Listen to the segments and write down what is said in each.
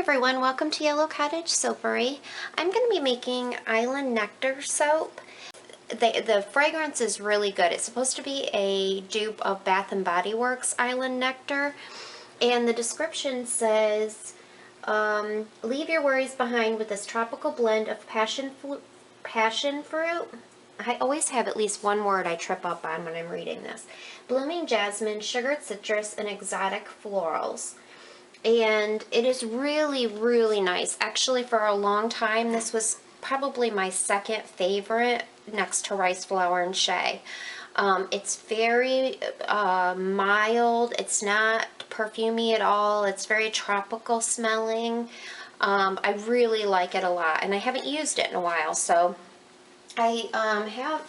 everyone, welcome to Yellow Cottage Soapery. I'm going to be making Island Nectar soap. The fragrance is really good. It's supposed to be a dupe of Bath & Body Works Island Nectar. And the description says, leave your worries behind with this tropical blend of passion fruit. I always have at least one word I trip up on when I'm reading this. Blooming jasmine, sugared citrus, and exotic florals. And it is really, really nice. Actually, for a long time, this was probably my second favorite next to rice flour and shea. It's very mild. It's not perfumey at all. It's very tropical smelling. I really like it a lot, and I haven't used it in a while, so I have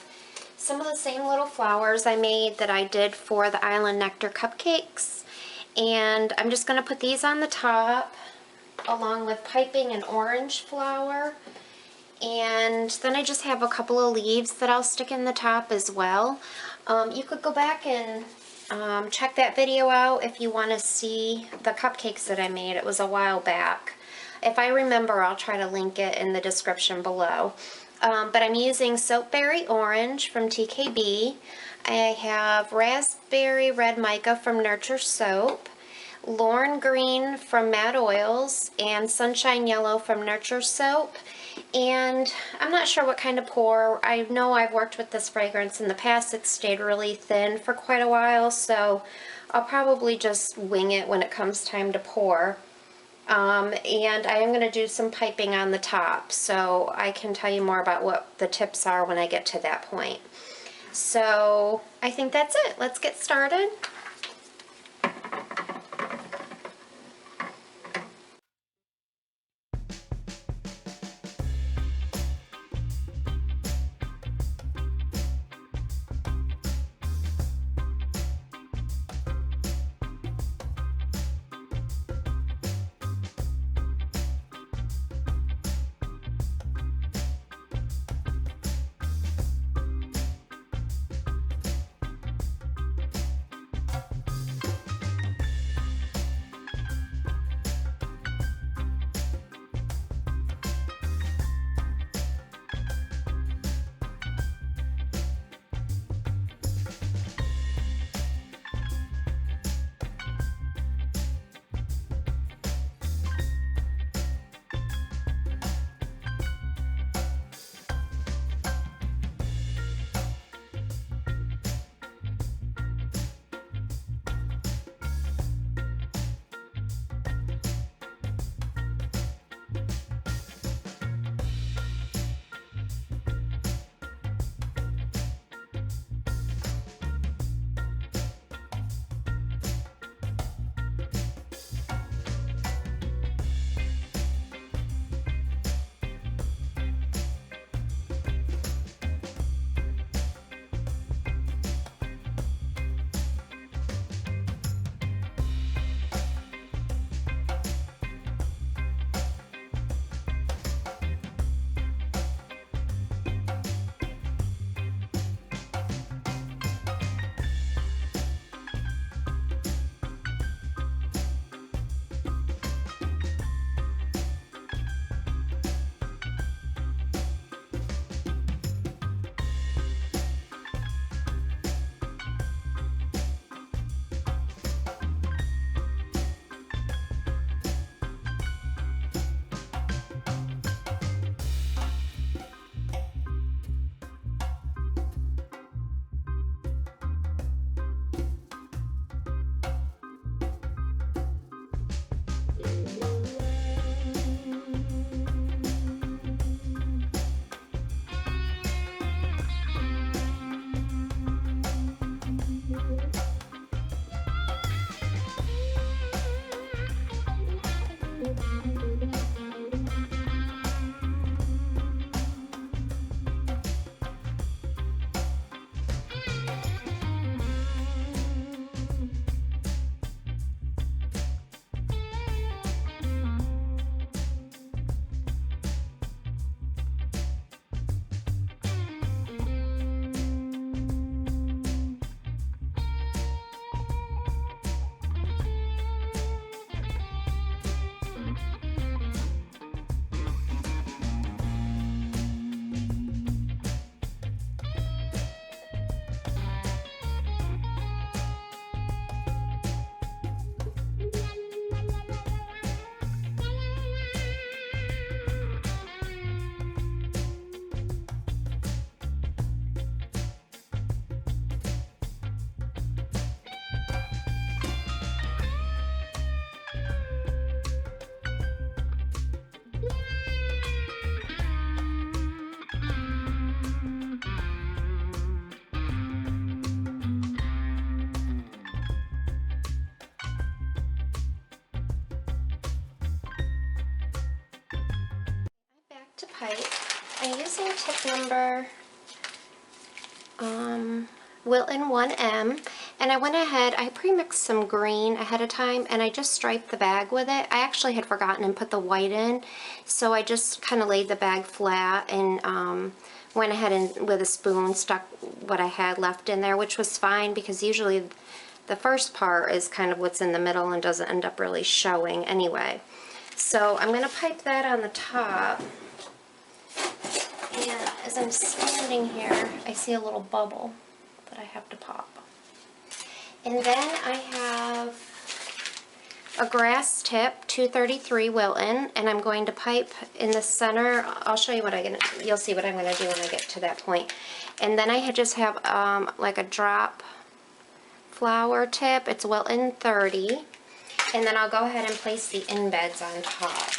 some of the same little flowers I made that I did for the Island Nectar cupcakes. And I'm just going to put these on the top along with piping and orange flower. And then I just have a couple of leaves that I'll stick in the top as well. You could go back and check that video out if you want to see the cupcakes that I made. It was a while back. If I remember, I'll try to link it in the description below. But I'm using Soapberry Orange from TKB. I have Raspberry Red Mica from Nurture Soap, Lorne Green from Mad Oils, and Sunshine Yellow from Nurture Soap. And I'm not sure what kind to pour. I know I've worked with this fragrance in the past. It's stayed really thin for quite a while, so I'll probably just wing it when it comes time to pour. And I am going to do some piping on the top, so I can tell you more about what the tips are when I get to that point. So I think that's it. Let's get started. pipe. I'm using tip number Wilton 1M, and I went ahead, I pre-mixed some green ahead of time, and I just striped the bag with it. I actually had forgotten and put the white in, so I just kind of laid the bag flat and went ahead and with a spoon stuck what I had left in there, which was fine because usually the first part is kind of what's in the middle and doesn't end up really showing anyway. So I'm going to pipe that on the top, and as I'm standing here, I see a little bubble that I have to pop. And then I have a grass tip, 233 Wilton, and I'm going to pipe in the center. I'll show you what you'll see what I'm going to do when I get to that point. And then I just have like a drop flower tip. It's Wilton 30. And then I'll go ahead and place the embeds on top.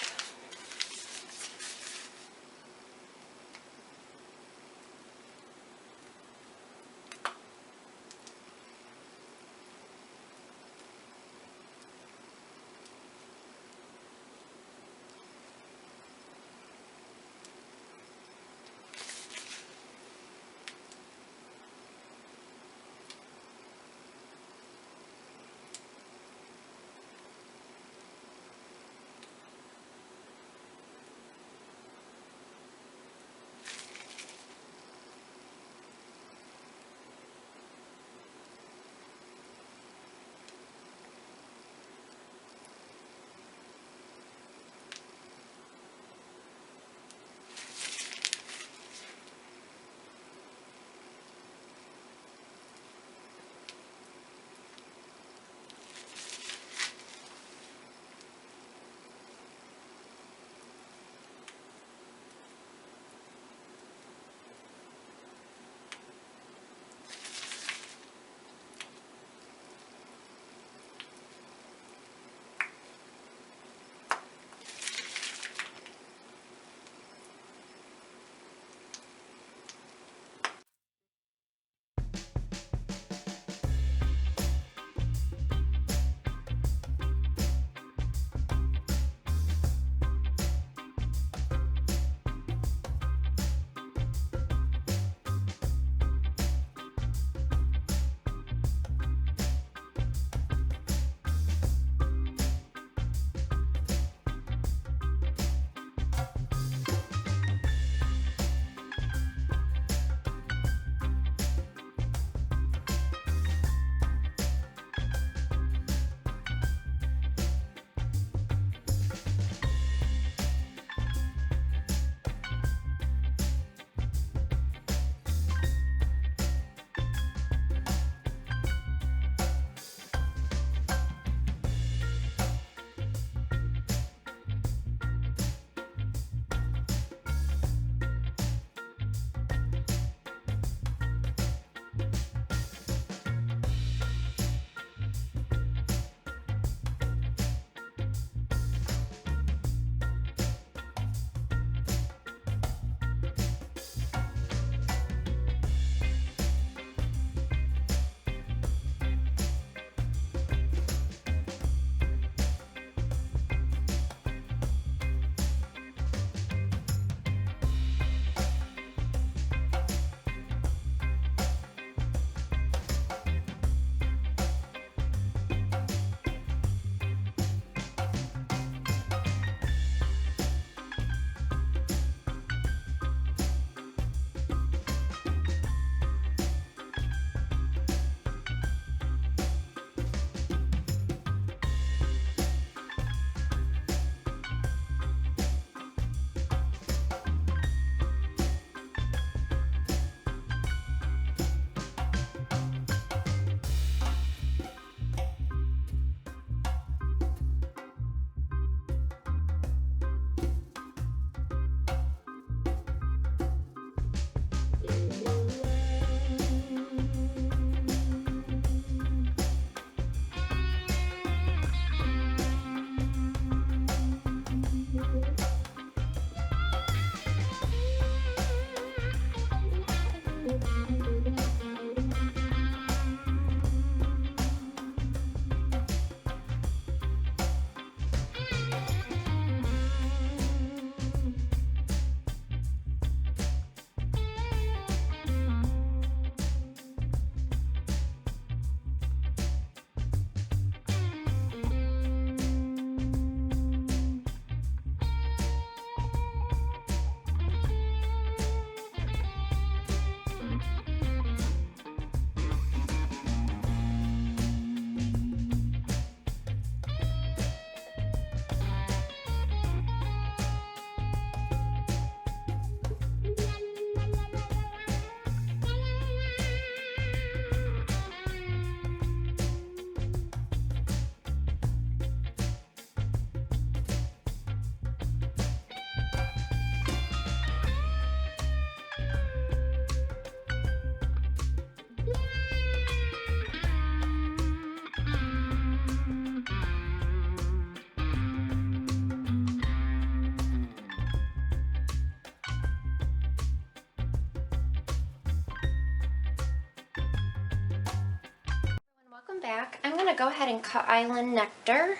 back. I'm going to go ahead and cut Island Nectar,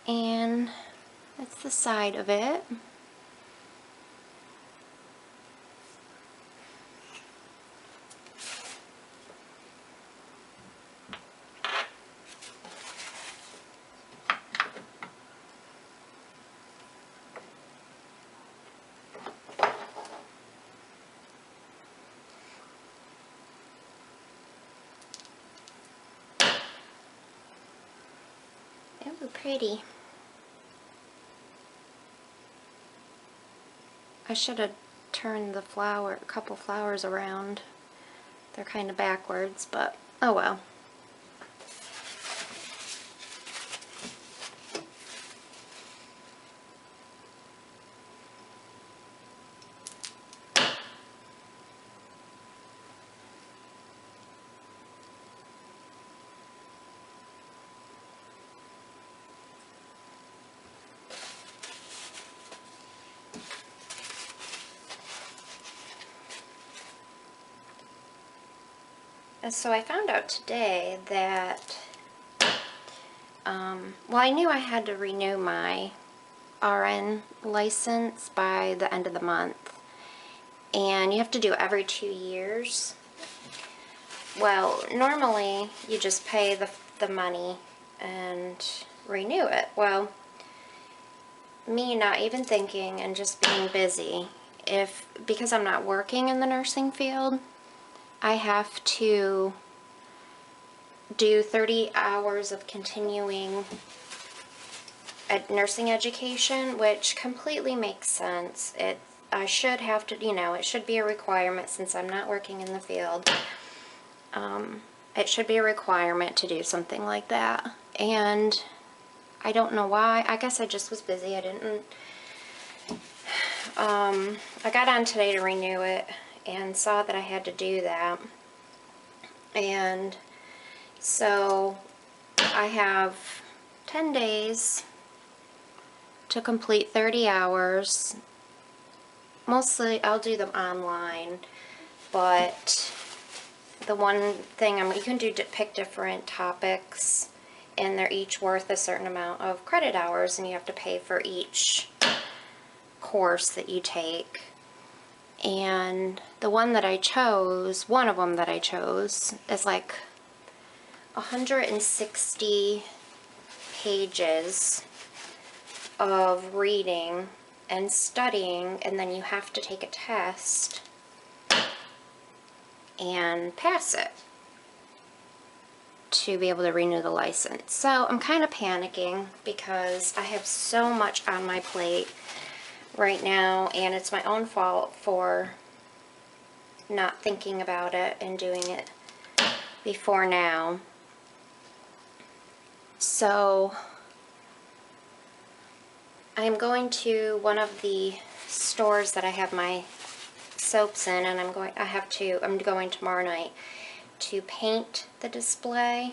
and that's the side of it. Ooh, pretty. I should have turned the a couple flowers around. They're kind of backwards, but oh well. So I found out today that, well, I knew I had to renew my RN license by the end of the month, and you have to do it every 2 years. Well, normally you just pay the money and renew it. Well, me not even thinking and just being busy, because I'm not working in the nursing field, I have to do 30 hours of continuing nursing education, which completely makes sense. I should have to, it should be a requirement since I'm not working in the field. It should be a requirement to do something like that. And I don't know why. I guess I just was busy. I didn't. I got on today to renew it and saw that I had to do that. And so I have 10 days to complete 30 hours. Mostly I'll do them online, but the one thing you can pick different topics, and they're each worth a certain amount of credit hours, and you have to pay for each course that you take. And the one that I chose, one of them that I chose, is like 160 pages of reading and studying, and then you have to take a test and pass it to be able to renew the license. So I'm kind of panicking because I have so much on my plate right now, and it's my own fault for not thinking about it and doing it before now. So I'm going to one of the stores that I have my soaps in, and I'm going tomorrow night to paint the display,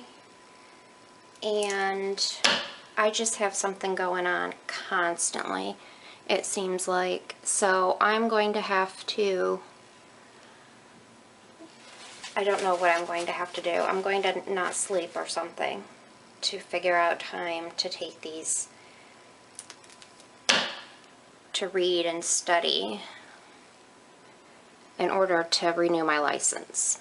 and I just have something going on constantly, it seems like. So I'm going to have to, I don't know what I'm going to have to do. I'm going to not sleep or something to figure out time to take these, to read and study in order to renew my license.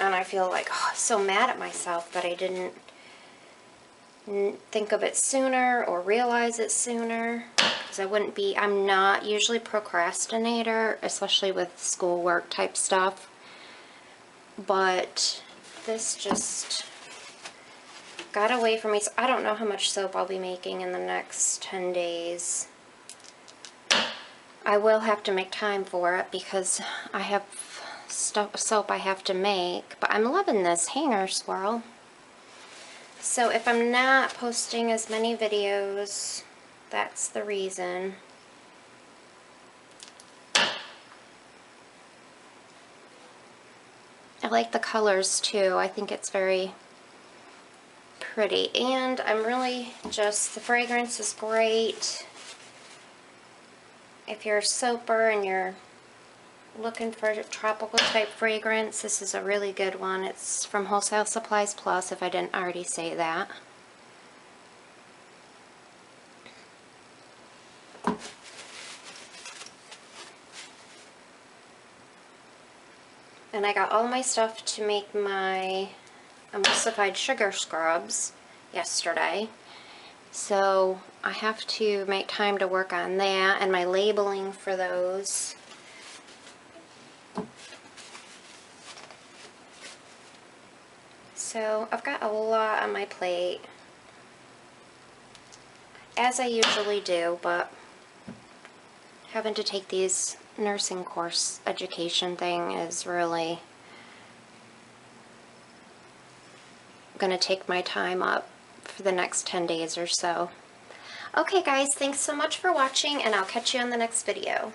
And I feel like, so mad at myself that I didn't think of it sooner or realize it sooner, because I'm not usually a procrastinator, especially with schoolwork type stuff, but this just got away from me. So I don't know how much soap I'll be making in the next 10 days. I will have to make time for it because I have soap I have to make, but I'm loving this hanger swirl. So if I'm not posting as many videos, that's the reason. I like the colors too. I think it's very pretty, and I'm really the fragrance is great. If you're a soaper and you're looking for a tropical type fragrance, this is a really good one. It's from Wholesale Supplies Plus, if I didn't already say that. And I got all my stuff to make my emulsified sugar scrubs yesterday. So I have to make time to work on that and my labeling for those. So I've got a lot on my plate, as I usually do, but having to take these nursing course education thing is really going to take my time up for the next 10 days or so. Okay guys, thanks so much for watching, and I'll catch you on the next video.